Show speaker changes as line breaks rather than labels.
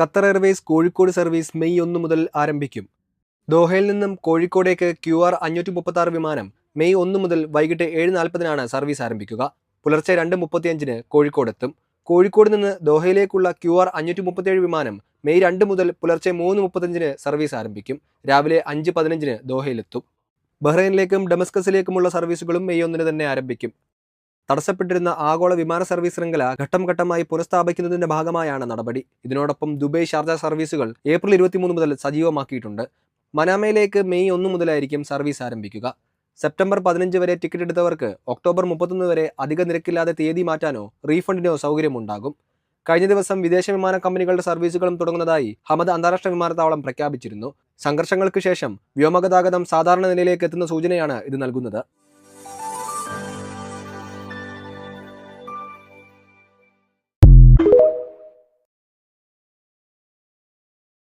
Qatar Airways Kozhikode service May 1 മുതൽ ആരംഭിക്കും. ദോഹയിൽ നിന്നും കോഴിക്കോടേക്ക് QR 536 വിമാനം മെയ് 1 മുതൽ വൈകിട്ട് 7:40 സർവീസ് ആരംഭിക്കുക. പുലർച്ചെ 2:35 കോഴിക്കോടെത്തും. കോഴിക്കോട് നിന്ന് ദോഹയിലേക്കുള്ള QR 537 വിമാനം മെയ് 2 മുതൽ പുലർച്ചെ 3:35 സർവീസ് ആരംഭിക്കും. രാവിലെ 5:15 ദോഹയിലെത്തും. ബഹ്റൈനിലേക്കും ഡമസ്കസിലേക്കുമുള്ള സർവീസുകളും മെയ് 1 തന്നെ ആരംഭിക്കും. തടസ്സപ്പെട്ടിരുന്ന ആഗോള വിമാന സർവീസ് ശൃംഖല ഘട്ടം ഘട്ടമായി പുനഃസ്ഥാപിക്കുന്നതിന്റെ ഭാഗമായാണ് നടപടി. ഇതിനോടൊപ്പം ദുബൈ ഷാർജ സർവീസുകൾ ഏപ്രിൽ 23 മുതൽ സജീവമാക്കിയിട്ടുണ്ട്. മനാമയിലേക്ക് മെയ് 1 മുതലായിരിക്കും സർവീസ് ആരംഭിക്കുക. സെപ്റ്റംബർ 15 വരെ ടിക്കറ്റ് എടുത്തവർക്ക് ഒക്ടോബർ 31 വരെ അധിക നിരക്കില്ലാതെ തീയതി മാറ്റാനോ റീഫണ്ടിനോ സൗകര്യമുണ്ടാകും. കഴിഞ്ഞ ദിവസം വിദേശ വിമാന കമ്പനികളുടെ സർവീസുകളും തുടങ്ങുന്നതായി ഹമദ് അന്താരാഷ്ട്ര വിമാനത്താവളം പ്രഖ്യാപിച്ചിരുന്നു. സംഘർഷങ്ങൾക്ക് ശേഷം വ്യോമഗതാഗതം സാധാരണ നിലയിലേക്ക് എത്തുന്ന സൂചനയാണ് ഇത് നൽകുന്നത്.